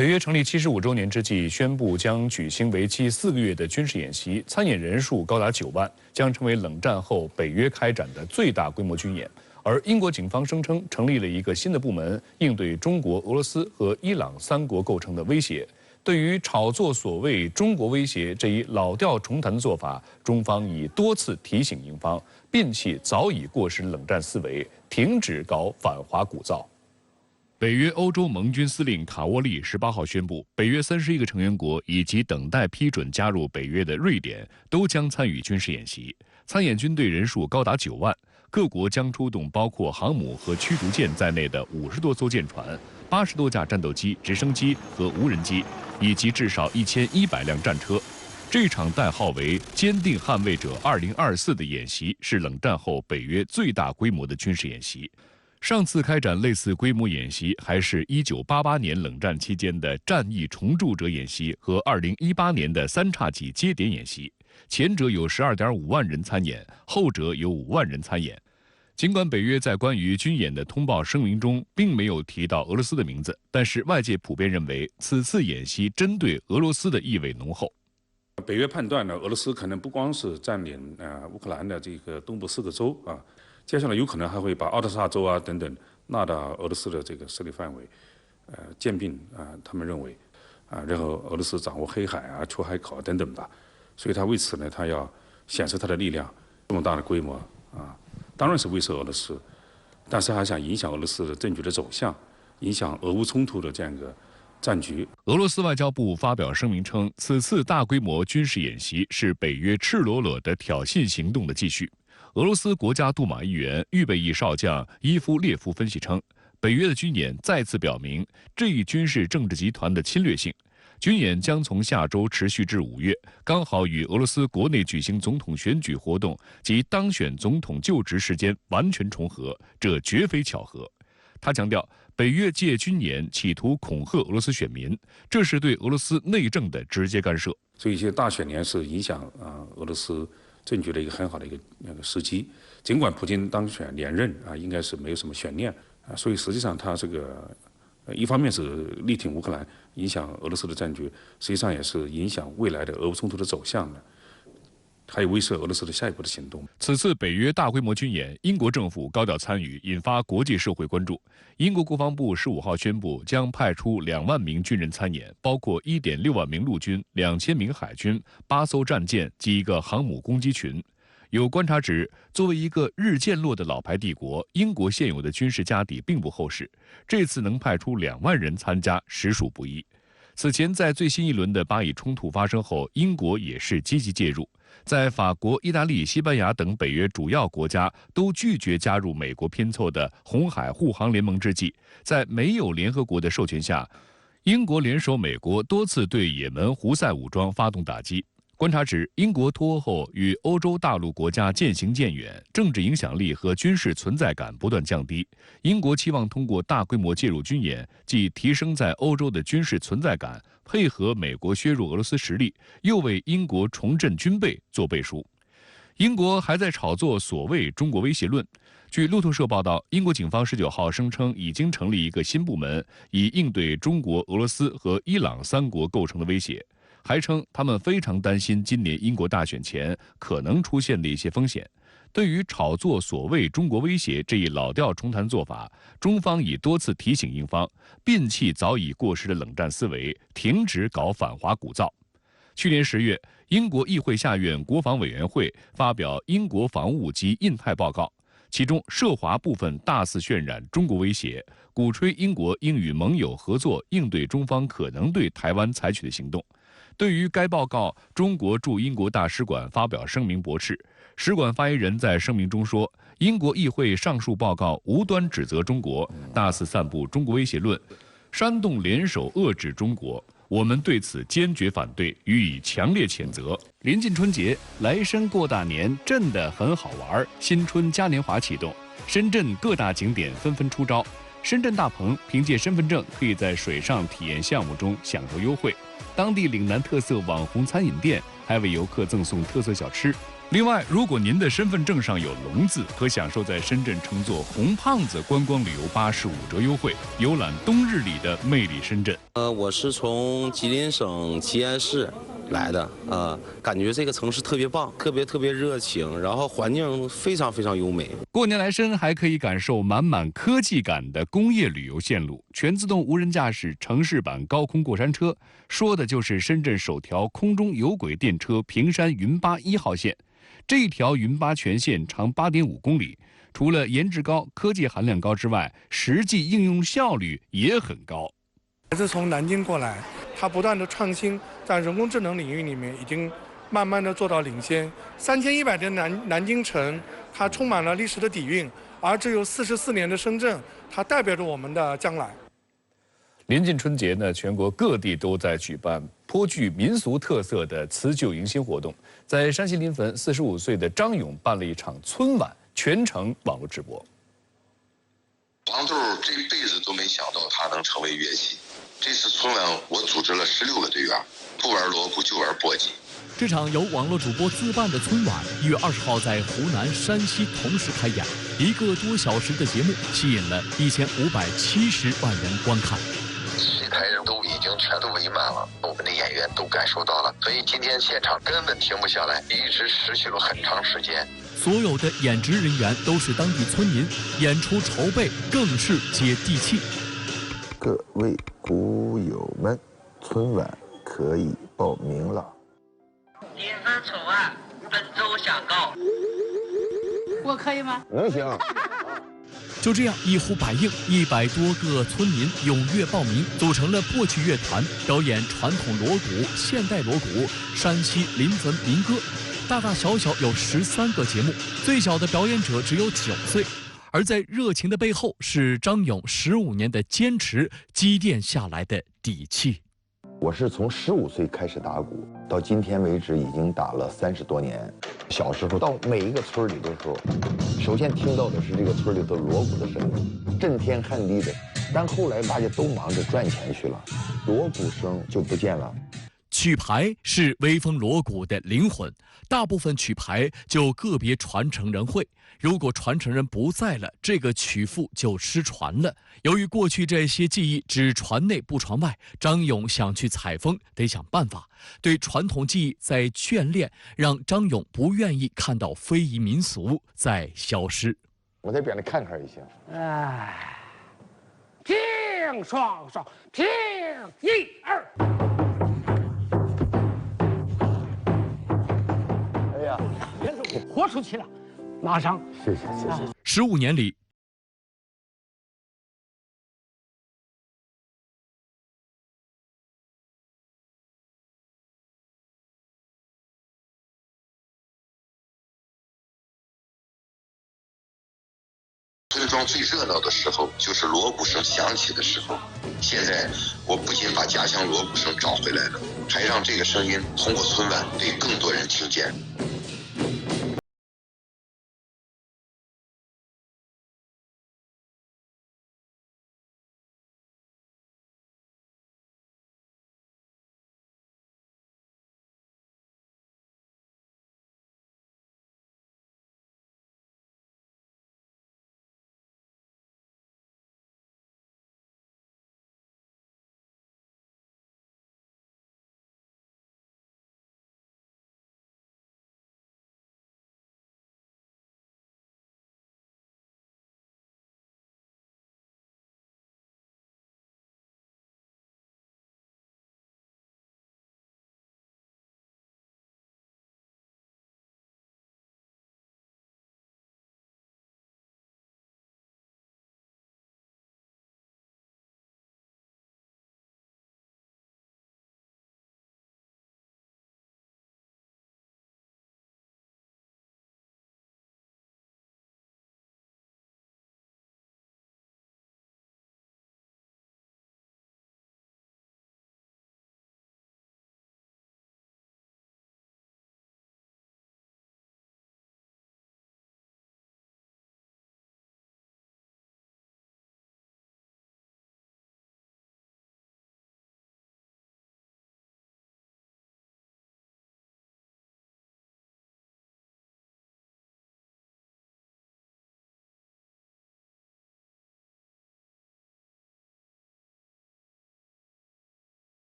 北约成立75周年之际，宣布将举行为期4个月的军事演习，参演人数高达9万，将成为冷战后北约开展的最大规模军演。而英国警方声称成立了一个新的部门，应对中国、俄罗斯和伊朗3国构成的威胁。对于炒作所谓中国威胁这一老调重弹的做法，中方已多次提醒英方摒弃早已过时的冷战思维，停止搞反华鼓噪。北约欧洲盟军司令卡沃利18号宣布，北约31个成员国以及等待批准加入北约的瑞典都将参与军事演习，参演军队人数高达9万，各国将出动包括航母和驱逐舰在内的50多艘舰船、80多架战斗机、直升机和无人机，以及至少1100辆战车。这场代号为“坚定捍卫者2024”的演习是冷战后北约最大规模的军事演习。上次开展类似规模演习还是1988年冷战期间的战役重铸者演习和2018年的三叉戟接点演习，前者有12.5万人参演，后者有5万人参演。尽管北约在关于军演的通报声明中并没有提到俄罗斯的名字，但是外界普遍认为此次演习针对俄罗斯的意味浓厚。北约判断呢，俄罗斯可能不光是占领乌克兰的这个东部4个州啊，接下来有可能还会把奥德萨州啊等等纳到俄罗斯的这个势力范围，兼并他们认为然后俄罗斯掌握黑海啊、出海口等等吧，所以他为此呢，他要显示他的力量，这么大的规模当然是威慑俄罗斯，但是还想影响俄罗斯的政局的走向，影响俄乌冲突的这样一个战局。俄罗斯外交部发表声明称，此次大规模军事演习是北约赤裸裸的挑衅行动的继续。俄罗斯国家杜马议员预备役少将伊夫列夫分析称，北约的军演再次表明这一军事政治集团的侵略性。军演将从下周持续至5月，刚好与俄罗斯国内举行总统选举活动及当选总统就职时间完全重合，这绝非巧合。他强调，北约借军演企图恐吓俄罗斯选民，这是对俄罗斯内政的直接干涉。所以，这大选年是影响俄罗斯政局的一个很好的一个时机。尽管普京当选连任应该是没有什么悬念所以实际上他这个一方面是力挺乌克兰，影响俄罗斯的战局，实际上也是影响未来的俄乌冲突的走向的。还有威慑俄罗斯的下一步的行动。此次北约大规模军演，英国政府高调参与，引发国际社会关注。英国国防部15号宣布，将派出2万名军人参演，包括1.6万名陆军、2000名海军、8艘战舰及1个航母攻击群。有观察指，作为一个日渐落的老牌帝国，英国现有的军事家底并不厚实，这次能派出2万人参加，实属不易。此前，在最新一轮的巴以冲突发生后，英国也是积极介入。在法国、意大利、西班牙等北约主要国家都拒绝加入美国拼凑的红海护航联盟之际，在没有联合国的授权下，英国联手美国多次对也门胡塞武装发动打击。观察指，英国脱欧后与欧洲大陆国家渐行渐远，政治影响力和军事存在感不断降低。英国期望通过大规模介入军演，既提升在欧洲的军事存在感，配合美国削弱俄罗斯实力，又为英国重振军备做背书。英国还在炒作所谓中国威胁论。据路透社报道，英国警方19号声称已经成立一个新部门，以应对中国、俄罗斯和伊朗3国构成的威胁。还称他们非常担心今年英国大选前可能出现的一些风险。对于炒作所谓中国威胁这一老调重弹做法，中方已多次提醒英方摒弃早已过时的冷战思维，停止搞反华鼓噪。去年10月，英国议会下院国防委员会发表《英国防务及印太报告》，其中涉华部分大肆渲染中国威胁，鼓吹英国应与盟友合作应对中方可能对台湾采取的行动。对于该报告，中国驻英国大使馆发表声明驳斥。使馆发言人在声明中说，英国议会上述报告无端指责中国，大肆散布中国威胁论，煽动联手遏制中国，我们对此坚决反对，予以强烈谴责。临近春节，来深过大年，真的很好玩。新春嘉年华启动，深圳各大景点纷纷出招。深圳大鹏凭借身份证可以在水上体验项目中享受优惠，当地岭南特色网红餐饮店还为游客赠送特色小吃。另外，如果您的身份证上有龙字，可享受在深圳乘坐红胖子观光旅游巴士5折优惠，游览冬日里的魅力深圳。我是从吉林省吉安市来的，感觉这个城市特别棒，特别热情，然后环境非常优美。过年来深还可以感受满满科技感的工业旅游线路，全自动无人驾驶城市版高空过山车，说的就是深圳首条空中有轨电车平山云巴1号线。这条云巴全线长8.5公里，除了颜值高、科技含量高之外，实际应用效率也很高。孩子从南京过来，他不断的创新，在人工智能领域里面已经慢慢的做到领先。3100年的南京城，它充满了历史的底蕴，而只有44年的深圳，它代表着我们的将来。临近春节呢，全国各地都在举办颇具民俗特色的辞旧迎新活动。在山西临汾，45岁的张勇办了一场春晚，全程网络直播。王豆这辈子都没想到他能成为乐器。这次春晚我组织了16个队员，不玩锣鼓就玩簸箕。这场由网络主播自办的春晚1月20号在湖南、山西同时开演，1个多小时的节目吸引了1570万人观看。这台人都已经全都围满了，我们的演员都感受到了，所以今天现场根本停不下来，一直持续了很长时间。所有的演职人员都是当地村民，演出筹备更是接地气。各位股友们，春晚可以报名了。今日春晚本周相告，我可以吗？能行。就这样，一呼百应，100多个村民踊跃报名，组成了簸箕乐团，表演传统锣鼓、现代锣鼓、山西临汾民歌，大大小小有13个节目，最小的表演者只有9岁。而在热情的背后，是张勇15年的坚持积淀下来的底气。我是从15岁开始打鼓，到今天为止已经打了30多年。小时候到每一个村里的时候，首先听到的是这个村里的锣鼓的声音，震天撼地的。但后来大家都忙着赚钱去了，锣鼓声就不见了。曲牌是微风锣鼓的灵魂，大部分曲牌就个别传承人会，如果传承人不在了，这个曲赋就失传了。由于过去这些技艺只传内不传外，张勇想去采风，得想办法。对传统技艺在眷恋，让张勇不愿意看到非遗民俗在消失。我在边上看看一下。哎，停，双手，停，1、2。哎呀，豁出去了，马上。谢谢。15年里，村庄最热闹的时候，就是锣鼓声响起的时候。现在，我不仅把家乡锣鼓声找回来了，还让这个声音通过春晚被更多人听见。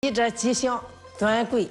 一者吉祥，尊贵。